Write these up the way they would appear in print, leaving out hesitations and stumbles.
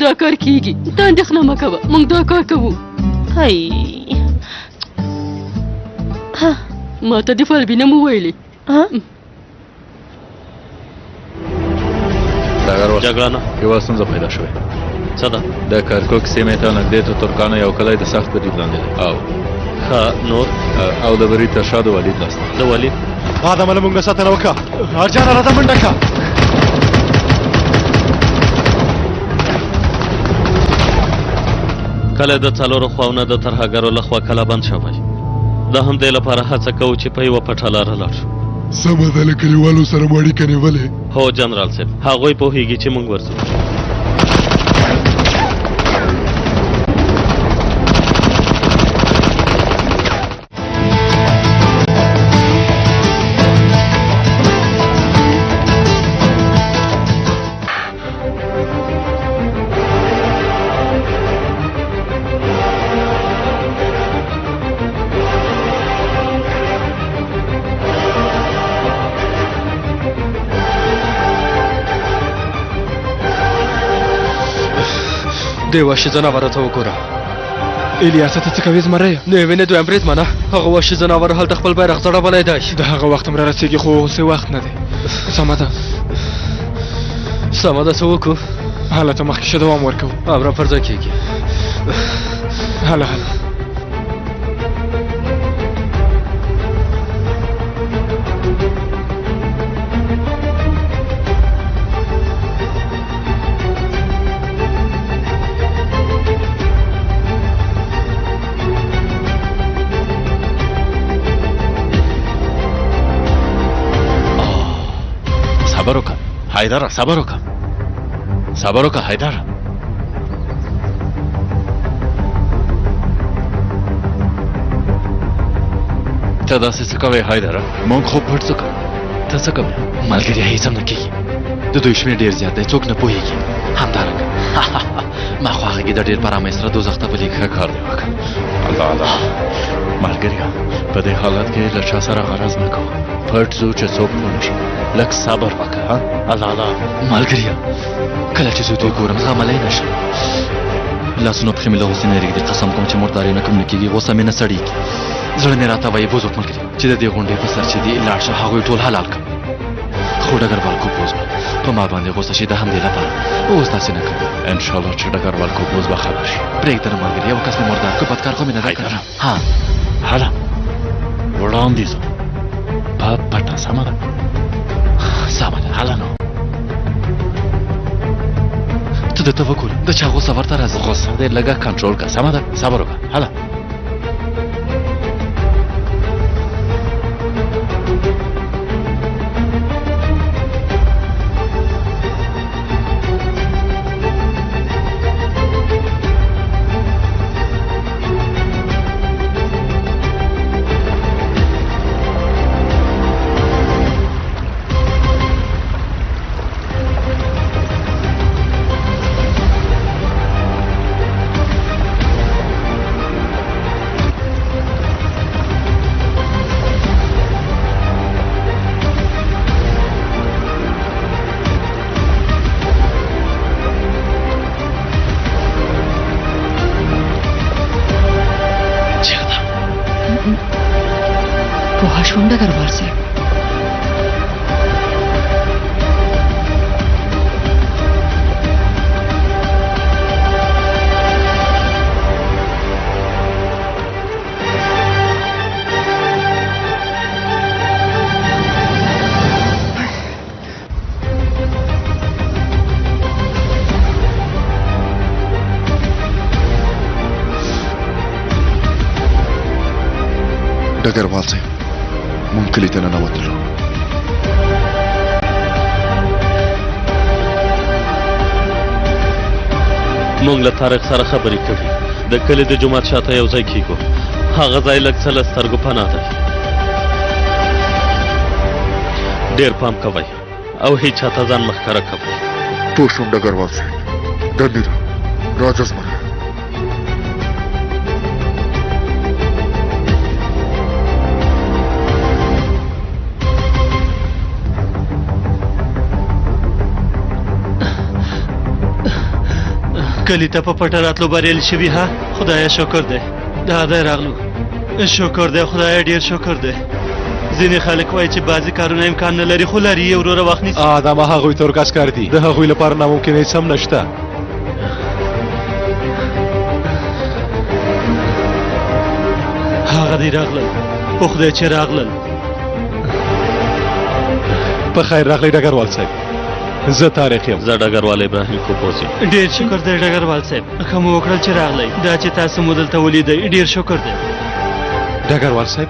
دا کار کیږي. ته اندېښنه مه کوه، موږ دا کار کوو. هی ما ته د فالبي نوم وویلې. جګړه نه یوه ستونزه پیدا شوې. څه ده؟ د کرکوک سیمې ته نږدې د ترکانو یو کلی د سخت برید لاندې دی. نور او د برید تر شا د ولید لاس دی. د ولید آدم له موږ ساتنه وکړه. ارجانه راته منډه کړه. کله د څلورو خواونه د ترهګرو لخوا کله بند شوی. د همدې لپاره هڅه کوو چې په یوه پټه لاره لاړ شو. سمه ده، له کلیوالو سره مو اړیکه نیولې؟ هو جنرال صاحب، هغوی پوهیږي چې موږ ورځو. دی وحشي ځناوره ته وګوره. الیاسه ته څه کوې زمری؟ نه یې وینې دویم بریدمنه، هغه وحشي ځناور هلته خپل بیرغ ځړولی دی. د هغه وخت هم را رسېږي خو اوس وخت نه دی. سمه ده څه وکړو؟ هلته مخکې شه دوام ورکوو. امره پر ځای کېږي. هله صبر وکړه حیدره، صبر وکړه حیدره. ته داسې څه کوې حیدره؟ موږ خو پټ څه کوو. ته څه کوې؟ ملګري هیڅ هم نه کېږي. د دوی شمېر ډېر زیات دی، څوک نه پوهېږي. همدارنګه ما خو هغه ګیده ډېر په ارامۍ سره دوزخ ته بلېږي. ښه کار دی وکړه. الله ملګري، په دې حالت کې له چا سره غرض نه کوو. پټ ځو چې څوک پوه نه شي. لږ صبر وکړه. الله ملګري، کله چې زه دوی ګورم زغملی نه شم. لاسونه پښې مې له غوسې نه رېږدي. قسم کوم چې مردارې نه کوم نه کېږي، غوسه مې نه سړېږي. زړه مې راته وایي بوز وک ملګري چې د دې غونډې په سر چې دي لاړ شه، هغوی ټول حلال کړه. خو ډګروال کوپوز به په ما باندې غوسه شي. د همدې لپاره اوس داسې نه کوم. انشاءالله چې ډګروال کوپوز به خبر شي. پرېږده نه ملګري، یو کس مې مردار کړ، بدکار خو مې نه ده کړی. هله وړاندې ځو په پټه. سمه ده هله نو. ته د ته وګوره د چا غوسه ورته راځي. غوسه دې لږه کنټرول کړه. سمه ده، صبر وکړه. هله پوه شوم ډګروال صاحب. ډګروال صاحب، مونږ کلي ته ننوتلو. موږ له طارق سره خبرې کړې. د کلي د جومات شاته یو ځای کېږو. هغه ځای لږ څه له سترګو پناه دی. ډېر پام کوئ او هیڅ چاته ځان مه ښکاره کوئ. پوه شوم ډګروال صاحب. دندې ده، راځه زمری. کلی ته په پټه راتلو بریالي شوي ها خدایه شکر دی دا دی راغلو شکر دی خدایه ډیر شکر دی ځینې خلک وایي چې بعضې کارونه امکان نه لري خو لري یې وروره وخت نیسي دا ما هغوی ته ورکاس کار دي د هغوی لپاره ناممکن هیڅ هم نشته هغه دی راغلل په خدای چې راغلل په خیر راغلی ډګروال صاحب زه طارق یم زه ډګروال ابراهیم کوپوزي ډیر شکر دی ډګروال صاحب ښه مو وکړل چې راغلی دا چې تاسو مو دلته ولیدئ ډیر شکر دی ډګروال صاحب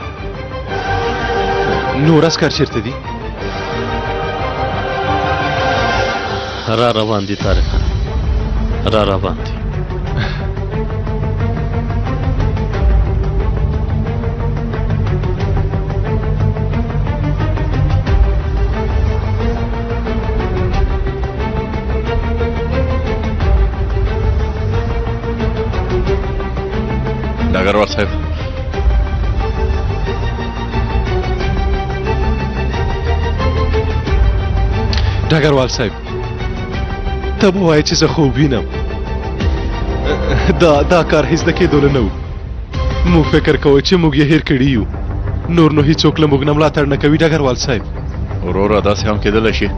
نور عسکر چیرته دي را روان دي طارق را روان دي ډګروال صاحب ډګروال صاحب ته به وایې چې زه خوب وینم دا کار هیڅ د کېدو نه و موږ فکر کوو چې موږ یې هیر کړي یو نور نو هیڅوک له موږ نه ملاتړ نه کوي ډګروال صاحب وروره داسې هم کېدلی شي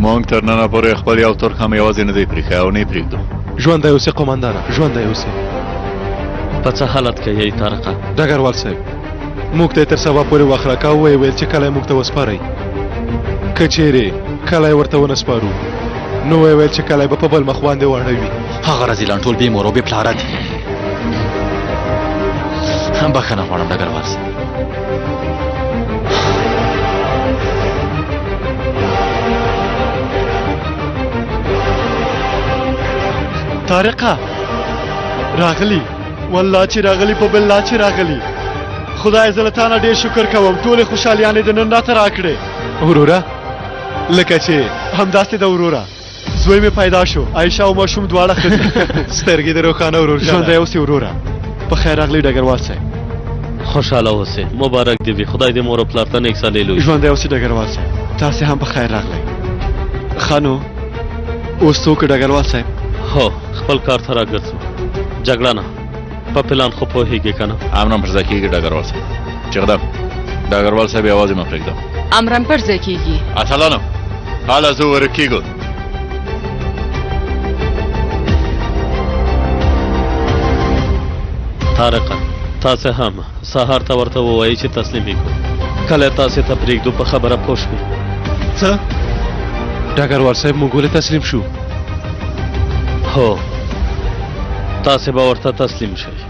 موږ تر ننه پورې خپل یو ترک هم یوازې نه دی پرېښی او نه یې پرېږدو ژوندی اوسې قومندانه ژوندی اوسې په څه حالت کې یې طارقه ډګروال صاحب موږ ته یې تر سبا پورې وخت راکاوه ویې ویل چې کله یې موږ ته وسپارئ که چیرې کله یې ورته ونه سپارو نو ویې ویل چې کله یې به په بل مخ باندې واړوي هغه رزیلان ټول بې مور او بې پلاره دي بخښنه غواړم ډګروال صاحب طارقه راغلی والله چې راغلی په بالله چې راغلی خدای زه له تا نه ډېر شکر کوم ټولې خوشحالیانې د نن راته راکړې وروره لکه چې همداسې د وروره زوی مې پیدا شو عایشه او ماشوم دواړه ښځې سترګې د روښانه ورور ژوندی اوسې وروره په خیر راغلی ډګروال صاحب خوشحاله اوسې مبارک دې وي خدای دې مور او پلار ته نیک صالح لوي ژوندی اوسې ډګروال صاحب تاسې هم په خیر راغلی ښه نو اوس څوک ډګروال صاحب هو خپل کار ته راګرځو جګړه نه په پلان خو پوهېږې که نه امرم پر ځای کېږي ډګروال صاحب چغدم ډګروال صاحب یوازې مه پرېږدم امرم پر ځای کېږي اتلانو هله زه ورکېږو طارقه تاسې هم سهار ته ورته ووایي چې تسلیمي کړو کله تاسې ته پرېږدو په خبره پوه شوې څه ډګروال صاحب موږ ولې تسلیم شو هو تاسې به ورته تسلیم شئ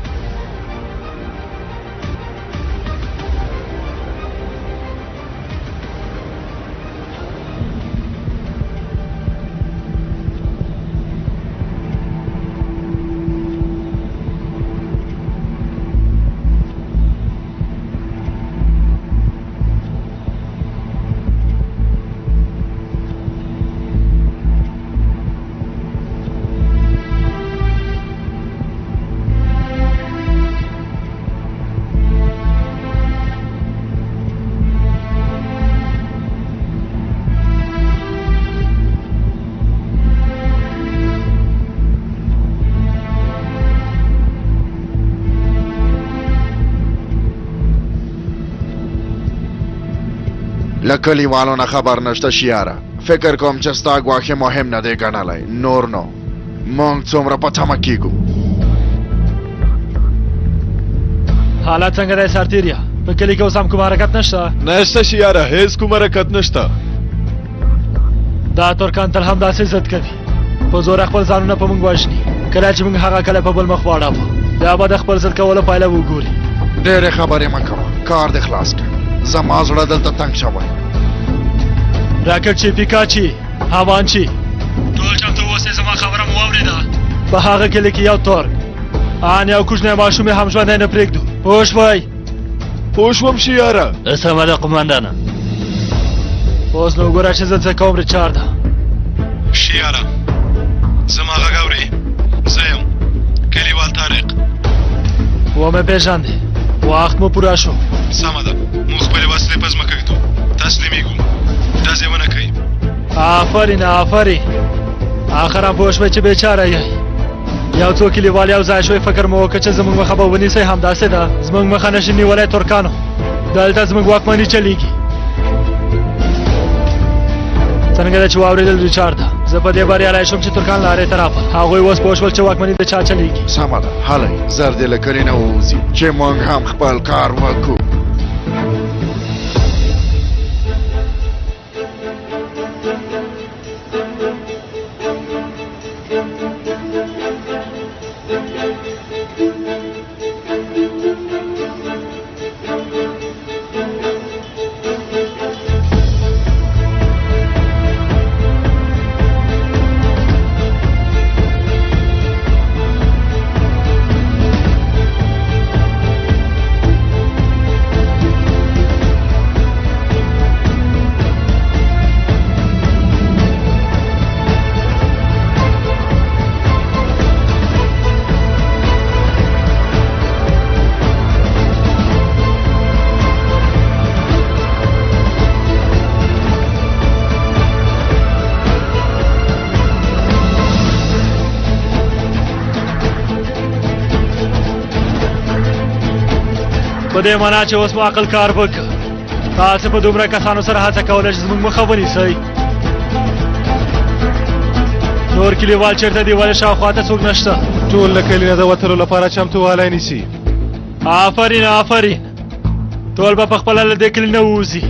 له کلیوالو نه خبر نشته شیاره فکر کوم چې ستا ګواښ مهم نه دی ګڼلی نور نو موږ څومره په تمه کېږو حالات څنګه دی سرتیریا په کلي کې اوس هم کوم حرکت نشته نشته شیاره هیڅ کوم حرکت نشته دا ترکان تل همداسې ضد کوي په زور خپل ځانونه په موږ وژني کله چې موږ هغه کله په بل مخ واړوو بیا به د خپل ضد کولو پایله وګوري ډېرې خبرې مه کوه کار دې خلاص کړ زما زړه دلته تنګ شوی راکټ چې پیکاچي هاوانچي ټول چمتو اوسئ زما خبره مو واورېده په هغه کلي کې یو ترک ان یو کوچنی ماشوم یې هم ژوندی نه پرېږدو پوه شوئ پوه شوم شیاره سمه ده قمندانه اوس نو وګوره چې زه څه کوم ریچارده شیاره زما غږ اورې زه یم کلیوال طارق ومې پېژاندې وخت مو پوره شو سمه ده موږ خپلې وسلې په ځمکه ږدو تسلیمېږو داسې ونه کوئ آفرین آفرین آخر هم پوه شوئ چې بېچاره یئ یو څو کلیوال یو ځای شوی فکر مو وکړ چې زموږ مخه به ونیسئ همداسې ده زموږ مخه نشي نیولی ترکانو دلته زموږ واکمني چلیږي څنګه ده چې واورېدل ریچارډ زه په دې بریالی شوم چې ترکان لارې ته راغلل هغوی اوس پوه شول چې واکمني د چا چلیږي سمه ده هلئ زر دې له کلي نه ووځي چې موږ هم خپل کار وکړو په دې معنا چې اوس مو عقل کار وکړ تاسو په دومره کسانو سره هڅه کوله چې زموږ مخه ونیسئ نور کلیوال چېرته دي ولې شاوخوا ته څوک نشته ټول له کلي نه د وتلو لپاره چمتووالی نیسي آفرین آفرین ټول به په خپله له دې کلي نه ووځي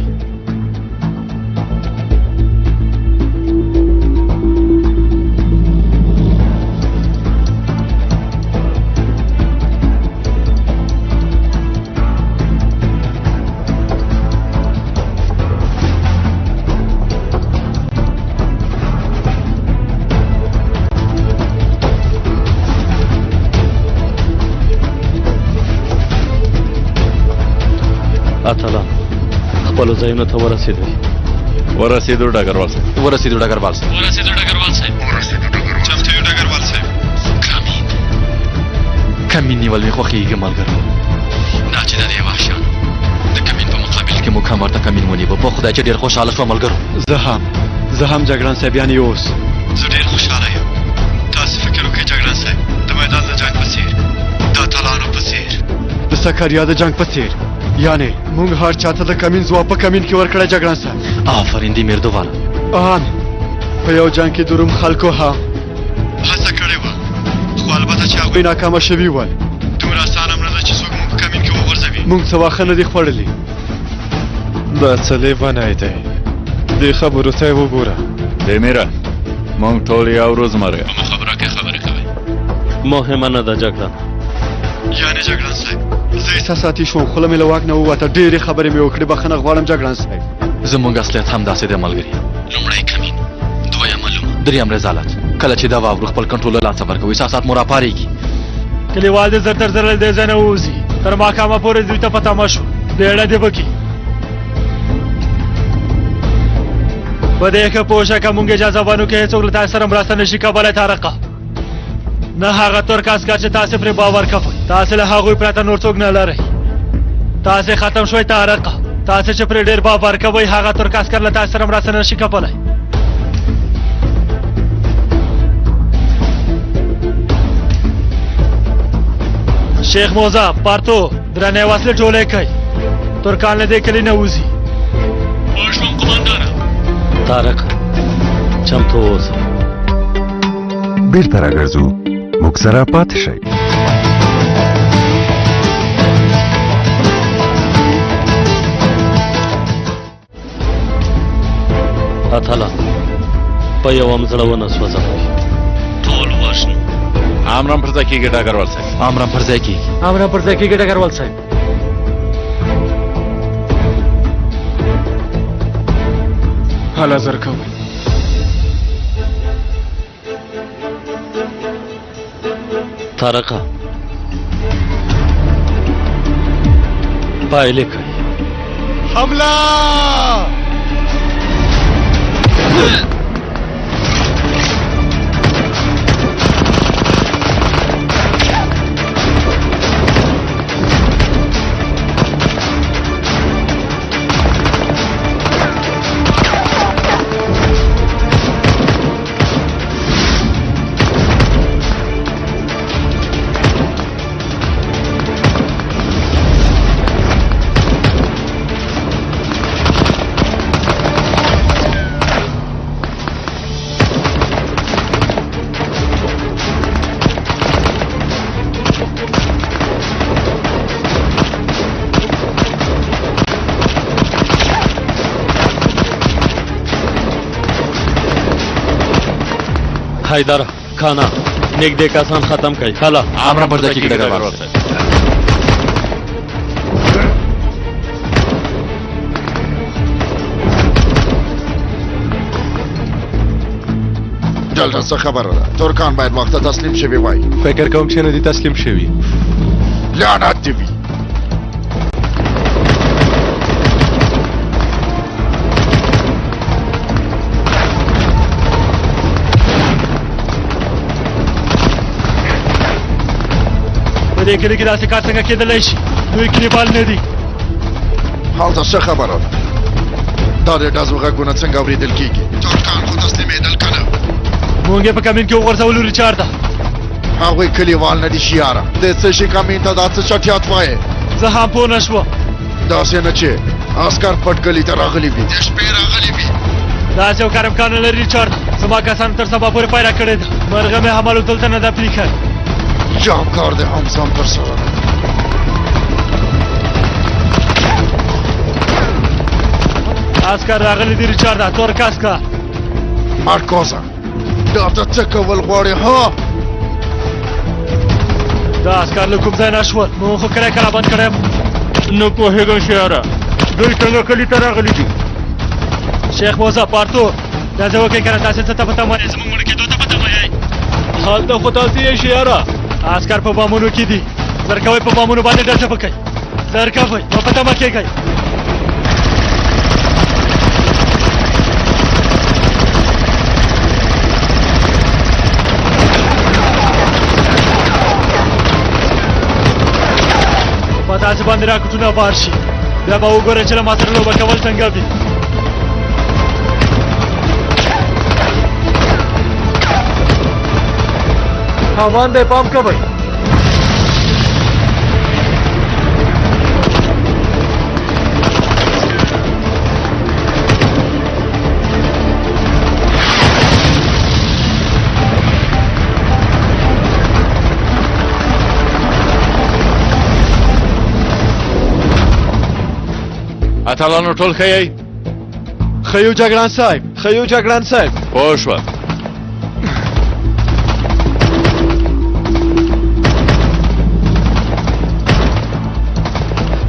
اتلان خپلو ځایونو ته ورسېدئ ورسېدو ډګروال صاحب ورسېدو ډګروال صاحب چمتو یو ډګروال صاحب کمین نیول مې خوښېږي ملګرو دا چې د دې وحشیانو د کمین په مقابل کې موږ هم ورته کمین ونیوه په خدای چې ډېر خوشحاله شوم ملګرو زه هم جګړن صاحب یعنې اوس زه ډېر خوشحاله یم تاسو فکر وکړئ جګړن صاحب د میدان د جنګ په څېر د اتلانو په څېر د سکریا د جنگ په څېر یعنې موږ هر چاته د کمین ځواب په کمین کې ورکړی جګړن صاحب آفرین دې میردواله آن په یو جنگ کې د روم خلکو هم هڅه کړې وه خو البته چې هغوی دوی ناکامه شوي ول دومره اسانه هم نه ده چې څوک موږ په کمین کې وغورځوي موږ څه واښه نه دي خوړلي دا څه لیونی دی دې خبرو ته یې وګوره دمیره موږ ټول یو روزمره په مخابره کې خبرې کوئ مهمه نه ده جګړه یعنې جګړن صاحب زه احساساتي شوم خوله مې له واک نه ووته ډېرې خبرې مې وکړې بخښنه غواړم جګړن صاحب زموږ اصلیت هم داسې دی ملګري لومړی کمین دویم معلومه دریم رضالت کله چې دا واورو خپل کنټرول له لاسه ورکوي احساسات مو راپارېږي کلیوال دې زر تر زر له دې ځای نه ووځي تر ماښامه پورې دوی ته په تمه شو بیړه دې وکړي په دې ښه پوه شه که موږ اجازه ونکړو هېڅوک له تاسې سره مرسته نشي کولی طارقه نه هغه ترک عسکر چې تاسې پرې باور کوئ تاسې له هغوی پرته نور څوک نه لرئ تاسې ختم شوئ طارقه تاسې چې پرې ډېر باور کوئ هغه ترک عسکر له تاسې سره مرسته نشي کولی شیخ موزه پارتو درنې وسلې ټولې کوي ترکان له دې کلي نه وځي پوه شوم قمندانه طارق چمتو اوسه بیرته راګرځو موږ سره پاتې شئ اتلان په یو هم زړه ونه سوځوئ ټول وژنو امرم پر ځای کېږي ډګروال صاحب امرم پر ځای کېږي امره پر ځای کېږي ډګروال صاحب هله زر کوئ طارقه پایلې کوي حمله हैदर खाना निगदे कसान खत्म कई हाला আমরা পর্দা কি ডগার বলছে دلته څه خبره ده ترکان باید وخت ته تسلیم شوي وای فکر کوم چې نه دي تسلیم شوي لعنت دې وي په دې کلي کې داسې کار څنګه کېدلی شي دوی کلیوال نه دي هلته څه خبره ده دا د ډزو غږونه څنګه اورېدل کېږي ترکان خو تسلیمېدل که نه مونږ یې په کمین کې وغورځولو ریچارډه هغوی کلیوال نه دي شیاره د څه شي کمین ته دا څه چټیات وایې زه هم پوه نه شوم داسې نه چې عسکر پټ کلي ته راغلي وي د شپې راغلي وي داسې یو کار امکان نه لري ریچارډ زما کسانو تر سبا پورې پیدا کړې ده مرغه مې هم الوتلته نه ده پرېښی یا کار د هم ځان تر سره عسکر راغلی دی ریچارډه تور کاسکه مارکوزا دا ته څه کول غواړې ها دا عسکر له کوم ځای نه شول مونږ خو کلی کله بند کړی یم نه پوهېږم شیاره دوی څنګه کلي ته راغلي دي شیخ موسی پارتو دا زه وکړئ که نه تاسې څه ته پته وایئ زموږ مړه کېدو ته پته وایئ هلته خو تاسې یې شیاره عسکر په بامونو کې دي زر کوئ په بامونو باندې ډزه وکئ زر کوئ نو په تمه کېږئ په تاسې باندې راکټونه بار شي بیا به وګورئ چې له ما سره لوبه کول څنګه وي هامان دی پام کوئ اتلانو ټول ښه یې خیو جګړن صاحب خیو جګړن صاحب پوه شوه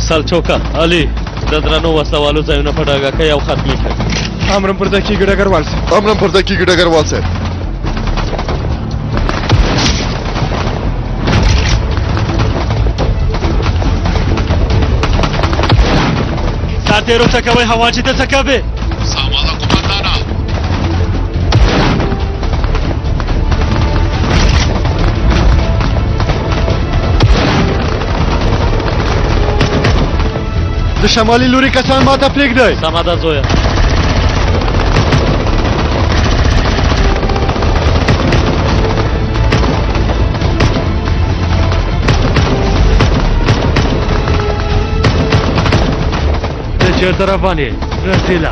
سلچوکا علي د درنو وسوالو ځایونه په ډاګه کوي او ختمي کوي امرم پر دکی ګډګروال صاحب امرم پر دکی ګډګروال صاحب ساتیرو څه کوئ هواچي ته څه کوې سامانه قمندانه د شمالي لوري کسان ماته پرېږدئ سمه ده زویه ته چېرته روان یې رسېله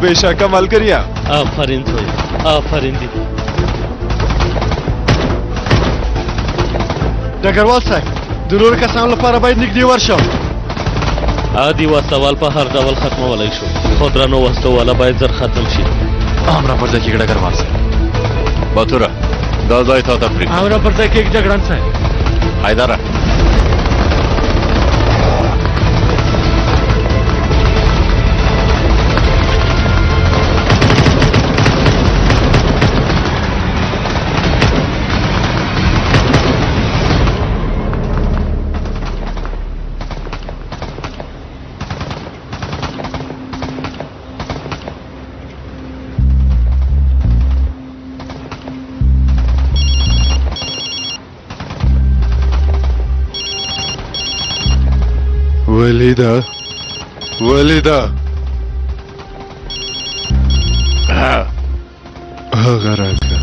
बेशक मलकरिया آفرین زوی آفرین دی ډګروال صاحب د نورو کسانو لپاره باید نږدې ورشم عادي وسوال په هر ډول ختمولی شو خو درنو وسوواله باید زر ختم شي আমরা পর্দা কি ডগার বলছে باتوره دا ځای تا ته پرېږدي আমরা پر ځای کې جګړن صاحب حیدره ولیدا ولیدا هغه راکړه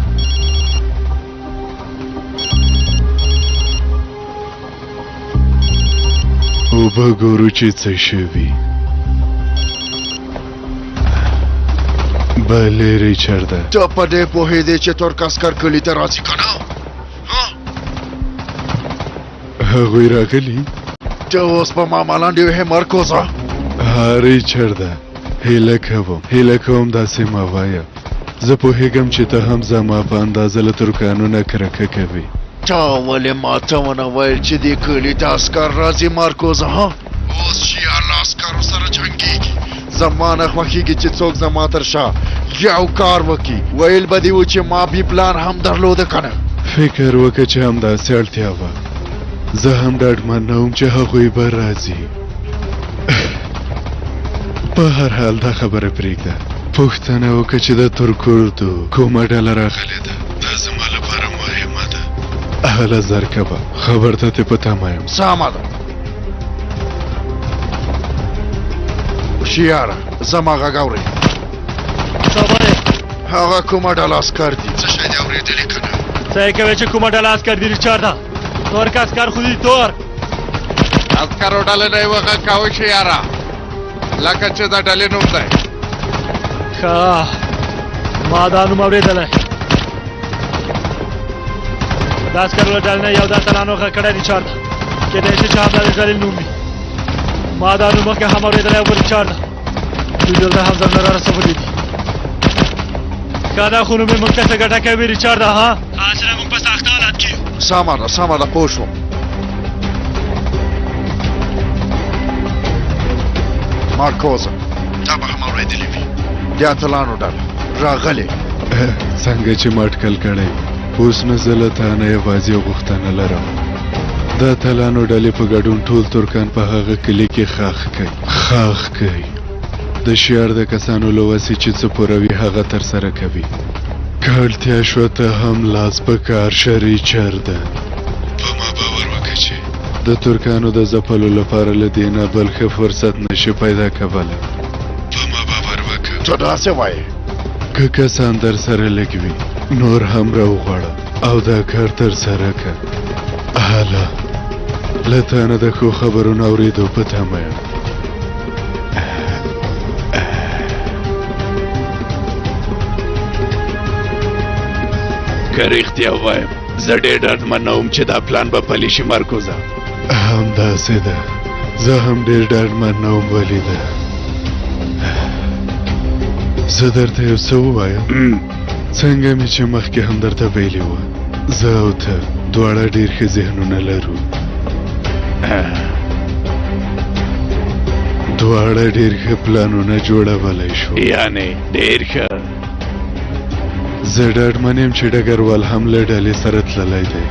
وبه ګورو چې څه شوي. بله ریچارده، ته په دې پوهېدې چې ترک عسکر کلي ته راځي که نه؟ هغوی راغلي؟ ته اوس په ما مالانډې وهې مرکوزه. ها ریچارده، هیله کوم داسې مه وایه. زه پوهېږم چې ته هم زما په اندازه له ترکانو نه کرکه کوې. تا ولې ماته ونه ویل چې دې کلي ته عسکر راځي مرکوزه؟ ها اوس شیار له عسکرو سره جنګېږي. زما نه خوښېږي چې څوک زما تر شا یو کار وکړي. ویل به دې و چې ما بي پلان هم درلوده که نه؟ فکر وکړه چې همداسې اړتیا وه. زه هم ډاډمن نه وم چې هغوی به راځي. په هر حال دا خبره پرېږده. پوښتنه وکړه چې د ترکردو کومه ډله راغلې ده. دا زما لپاره مهمه ده. هله زرکبه، خبر ته تې په تمه یم. سمه ده شیاره، زما غږ اورئ؟ خبره هغه کومه ډله عسکر دي؟ څه شی دې اورېدلې که نه؟ څه یې کوې چې کومه ډله عسکر دي ریچارده؟ ترک عسکر خو دي ترک. عسکرو ډلې نه یې وغږ کوئ شیاره، لکه چې د ډلې نوم دی. ښه، ما دا نوم اورېدلی. د عسکرو له ډلې نه یو دا تلانو غږ کړی ریچارده. کېدای شي چې همدا د ډلې نوم وي. ما دا نوم مخکې هم اورېدلی و ریچارده. دوی دلته هم ځانونه را رسولي دي. که دا خو نو مې موږ ته څه ګټه کوي ریچارده؟ ها اصلا موږ په سخته حالت کې یو. سمه ده پوه شوم. مارکوزه، تا به هم اورېدلې وي. د اتلانو ډله راغلې. څنګه چې ما اټکل کړی، اوس نه زه له تا نه یوازې یو غوښتنه لرم. د اتلانو ډلې په ګډون ټول ترکان په هغه کلي کې خاښ کوي. د شیار د کسانو له وسې چې څه پوروي هغه ترسره کوي. که اړتیا شوه ته هم لاس په کار شه ریچارده. په ما باور وکړه چې د ترکانو د ځپلو لپاره له دې نه بل ښه فرصت نشي پیدا کولی. په ما باور وکړه. ته داسې وایې؟ که کسان در سره لږ وي نور هم راوغواړه او دا کار ترسره کړه. هله له تا نه د ښو خبرونو اورېدو په تمه یم. که رښتیا ووایم زه ډېر ډاډمن نه وم چې دا پلان به پلی شي مرکوزه. همداسې ده، زه هم ډېر ډاډمن نه وم ولیده. زه درته یو څه ووایم؟ څنګه مې چې مخکې هم درته ویلي وه، زه او ته دواړه ډېر ښه ذهنونه لرو. دواړه ډېر ښه پلانونه جوړولی شو. یعنې ډېر ښه. زه ډاډمن یم چې ډګروال هم له ډلې سره تللی دی.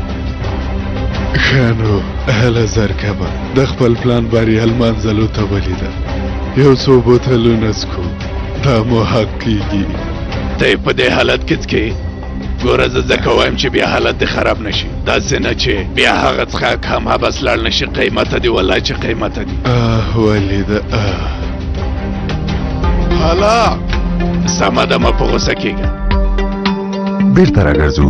ښه نو هله زرکبه، د خپل پلان بریا لمانځلو ته ولیده. یو څو بوتلونه څکو، دا مو حق کېږي. ته یې په دې حالت کې څکې؟ ګوره زه ځکه وایم چې بیا حالت دې خراب نشي. داسې نه چې بیا هغه څښاک هم حبس لاړ نشي. قیمته دي والله چې قیمته دي. ولیده هله سمه ده، مه په غوسه کېږه. بیرته راګرځو.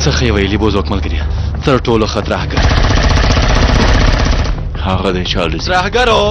څه ښې ویلي بوزوک ملګریه، تر ټولو ښه ترهګر. هغه دی چارلز. ترهګرو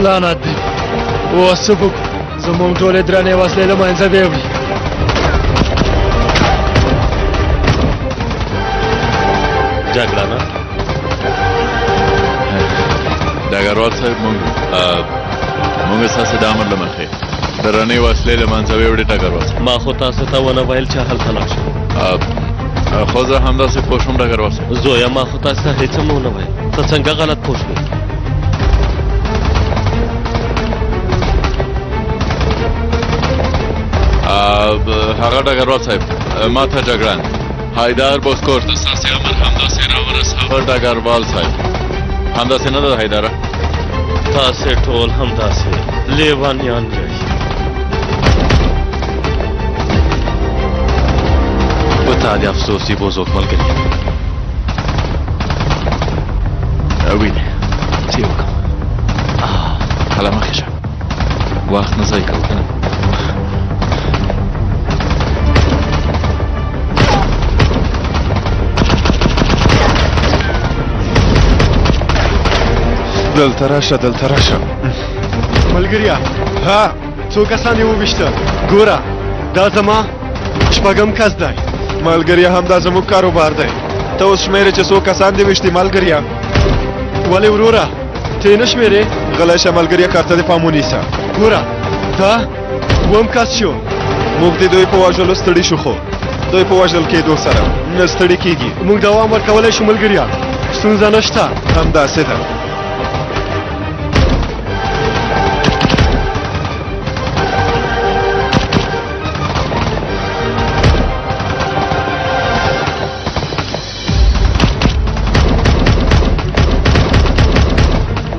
لعنت دی، اوس څه وکړو؟ زموږ ټولې درنې وسلې له منځه دې وړي. جګړه نه ډګروال صاحب مونږ ستاسو د امر له مخې درنې وسلې له منځوي وړي ډګروال صاحب ما خو تاسو ته ونه ویل چې هلته لاړ شم خو زه همداسې پوه شوم ډګروال صاحب زویا ما خو تاسو ته هېڅ هم ونه ویل ته څنګه غلط پوه شوې هغه ډګروال صاحب ما ته جګړن حیدر بوسکور د ستاسې امر همداسې راورساوه ډګروال صاحب همداسې نه ده حیدره تاسې ټول همداسې لیوانیان یئ په تا د افسوس دي بوزوک ملګري وینې څه یې وکړم هله مخکې شه وخت نه ضایع کوو که نه دلته راشه دلته راشه ملګریا ها څو کسان یې وویشته ګوره دا زما شپږم کس دی ملګریا همدا زموږ کاروبار دی ته اوس شمېرې چې څو کسان دې ویشتي ملګریا ولې وروره ته یې نه شمېرې غلی شه ملګریا کار ته دې پام ونیسه ګوره دا اووم کس شو موږ د دوی په وژلو ستړي شو خو دوی په وژل کېدو سره نه ستړي کېږي موږ دوام ورکولی شو ملګریا ستونزه نشته همداسې ده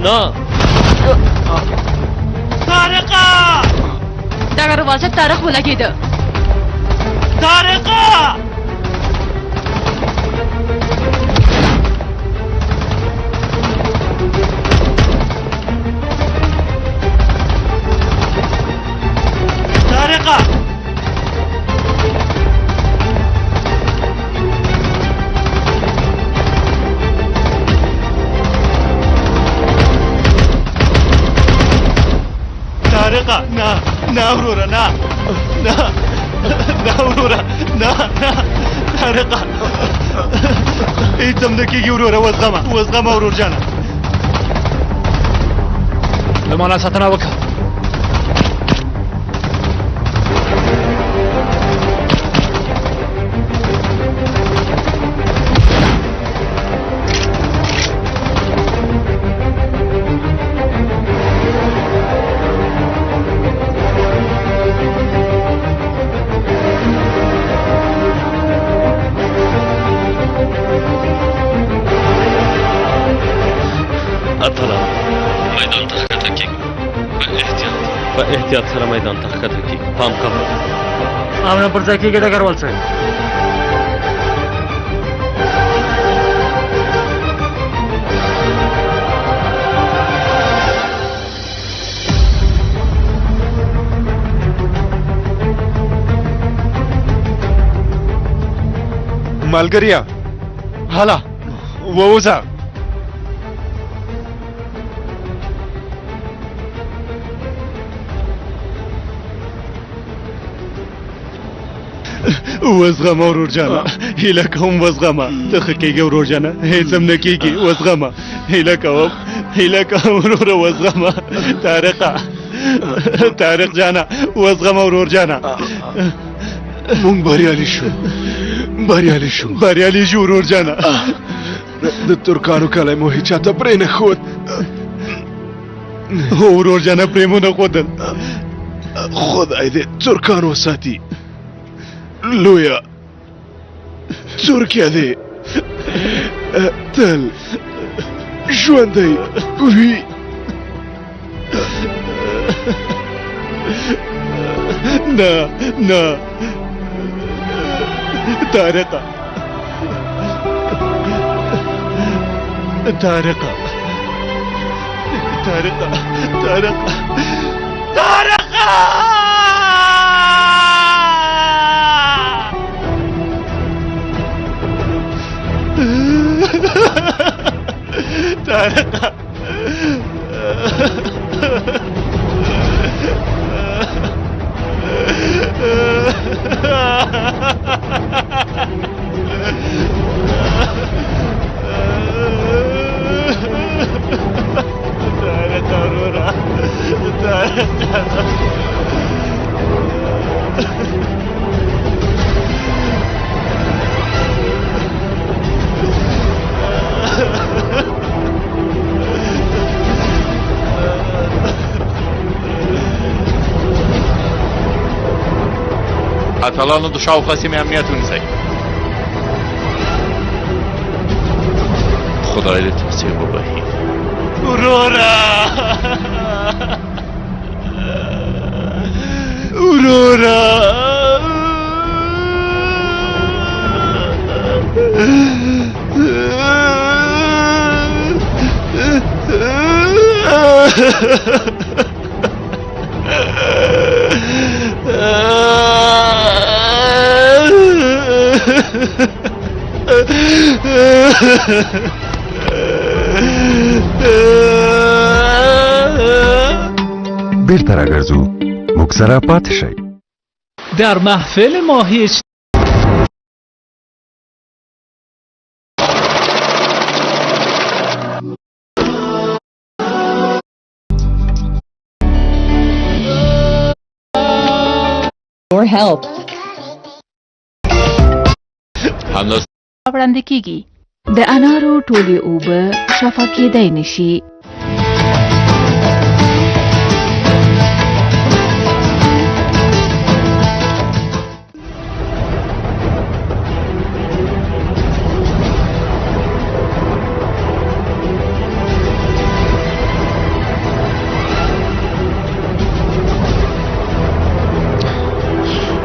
نه دروازه طارق ولګېده نه وروره نه وروره نه طارقه هېڅ هم نه کېږي وروره وزغمه ورور جانه له مانا ساتنه وکړه په احتیاط سره میدان ته ښکته کېږي پام کوه امنه پر ځای کېږي ډګروال صاحب ملګریا هله ووځه وزغمه ورور جانه هیله کوم وزغمه ته ښه کېږې ورور جانه هېڅ هم نه کېږي وزغمه هیله کوم وروره وزغمه طارق جانه وزغمه ورور جانه موږ بریالي شو ورور جانه د ترکانو کلی مو هېچا ته پرې نه ښود هو ورور جانه پرې مو نه ښودل خدای دې ترکانو ساتي لویه ترکیه دې تل ژوندی وي نه طارقه اتلانو د شاوخوا سیمې امنیت ونیسئ خدای دې تاسې وبخښي ورورا ورورا بیرته راګرځو موږ سره پاتې شئ در محفل ما هیچ Your help. همدا وړاندې کیږي د انارو ټولې اوبه شفا کېدای نشي.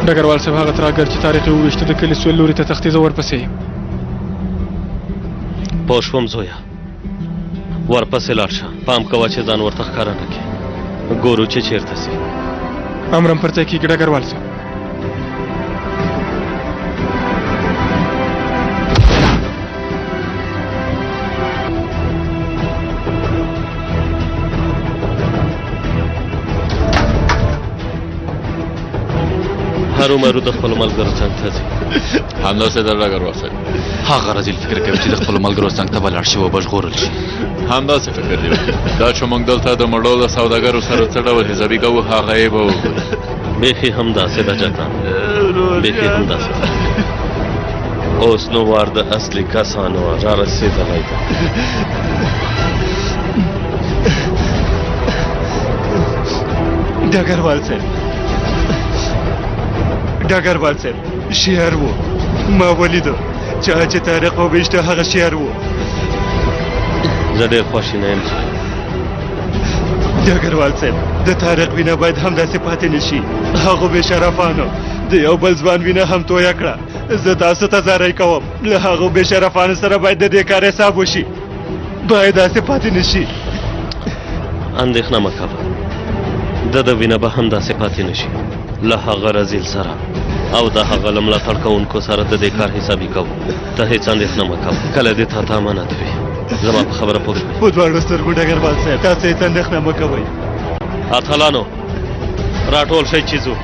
ډګروال صاحب هغه تراګر چې تاریخ یې وویشته د کلي سول لوري ته تښتېده ورپسې پوه شوم زویه ورپسې لاړ شه پام کوه چې ځان ورته ښکاره نه کړې ګورو چې چېرته سي امرم پر ځای کېږي ډګروال صاحب هرومرو د خپلو ملګرو څنګ ته ځي همداسې د ډګروال صاحب هغه راځي فکر کوي چې د خپلو ملګرو څنګ ته به لاړ شي وبژغورل شي همداسې فکر دی دا چې موږ دلته د مړو له سوداګرو سره څه ډول حسابي کوو هغه یې به وګورو بیخي همداسې ده جګړن بیخي همداسې ده اوس نو وار د اصلي کسانو را رسېدلی ده ډګروال صاحب ډګروال صاحب شعر و ما ولیدو چا چې تاریخ وویشته هغه شعر و زه ډېر خواشینی یم ډګروال صاحب د تاریخ وینه باید همداسې پاتې نشي هغو بې شرفانو د یو بل ځوان وینه هم تویه کړه زه تاسو ته زاری کوم له هغو بې شرفانو سره باید د دې کار حساب وشي باید داسې پاتې نشي اندېښنه مه کوه د ده وینه به همداسې پاتې نه شي له هغه رزیل سره او د هغه له ملاتړ کوونکو سره د دې کار حسابي کوو ته هېڅ اندېښنه مه کوه کله دې تا ته امانت وي زما په خبره پوه شوې په دواړو سترګو ډګروال صاحب تاسو هېڅ اندېښنه مه کوئ اتلانو راټول شئ چې ځو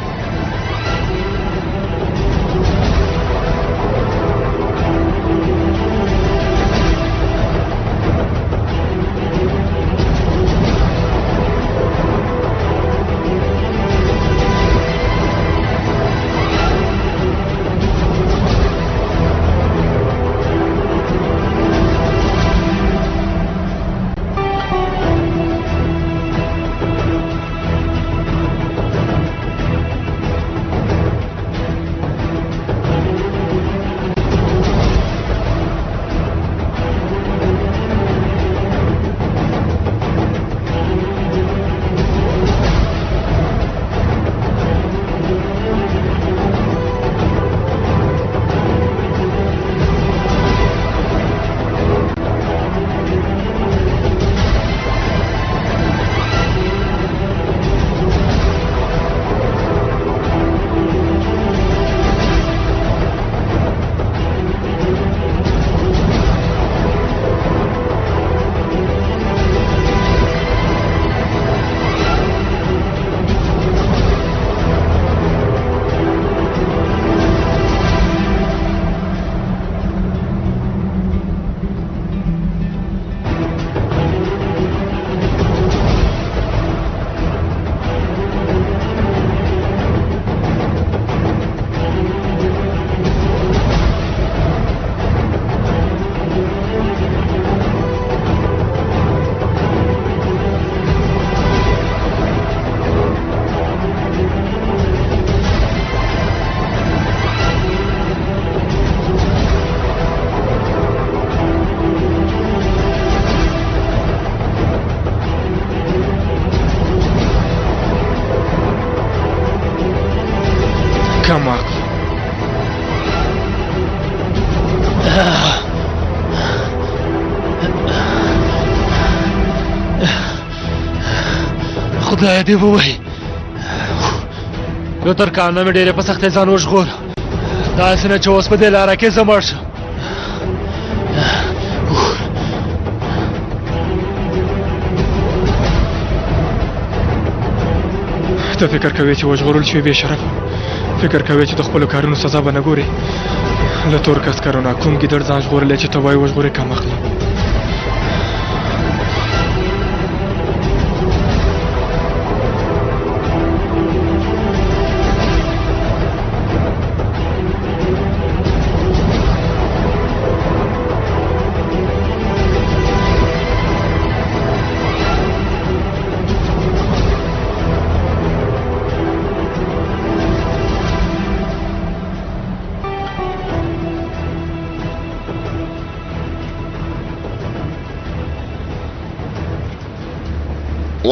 خدای دې ووهي یو ترکان نه مې ډېرې په سختۍ ځان وژغوره داسې نه چې اوس په دې لاره کې زه مړ شم ته فکر کوې چې وژغورل شوي بې شرفه فکر کوې چې د خپلو کارونو سزا به نه ګورې له تور کسکرو نه کوم ګیدړ ځان ژغورلی چې ته وایې وژغورې کم اخلي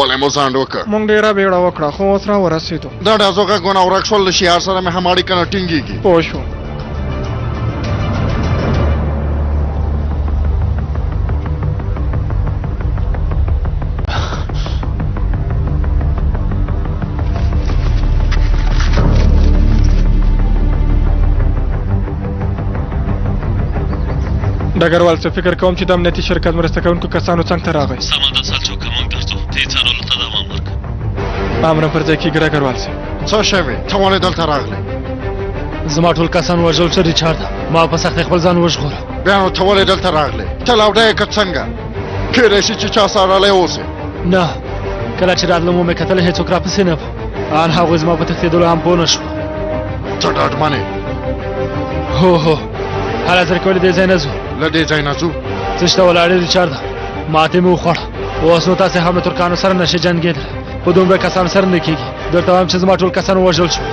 ولې مو ځانډ وکړ مونږ ډېره بیړه وکړه خو اوس را ورسېدو دا ډازو غږونه ورک شول له شیار سره مې هم اړیکه نه ټینګېږي پوه شوم ډګروال څه فکر کوم چې د امنیتي شرکت مرسته کوونکو کسانو څنګ ته راغی سمه ده سلچوکه موږ درځو دې څارلو ته دوام ورکړه امر پر ځای کېږي ډګروال صاحب څه شوې ته ولې دلته راغلې زما ټول کسان وژل چې ریچارډ ما په سختۍ خپل ځان وژغوره بیا نو ته ولې دلته راغلې ته لاوډه یې که څنګه کېدای شي چې چا څارلی اوسې نه کله چې راتلم ومې کتل هېڅوک راپسې نه و ان هغوی زما په تښتېدلو هم پوه نه شوه ته ډاډمن یې هو هو هله زر کولې دې ځای نه ځو له دې ځای نه ځو څه شته ولاړې ریچارډ ماتې مې وخوړه اوس نو تاسې هم له ترکانو سره نشئ جنګېدلی په دومره کسانو سره نه کېږي درته وایم چې زما ټول کسان ووژل شول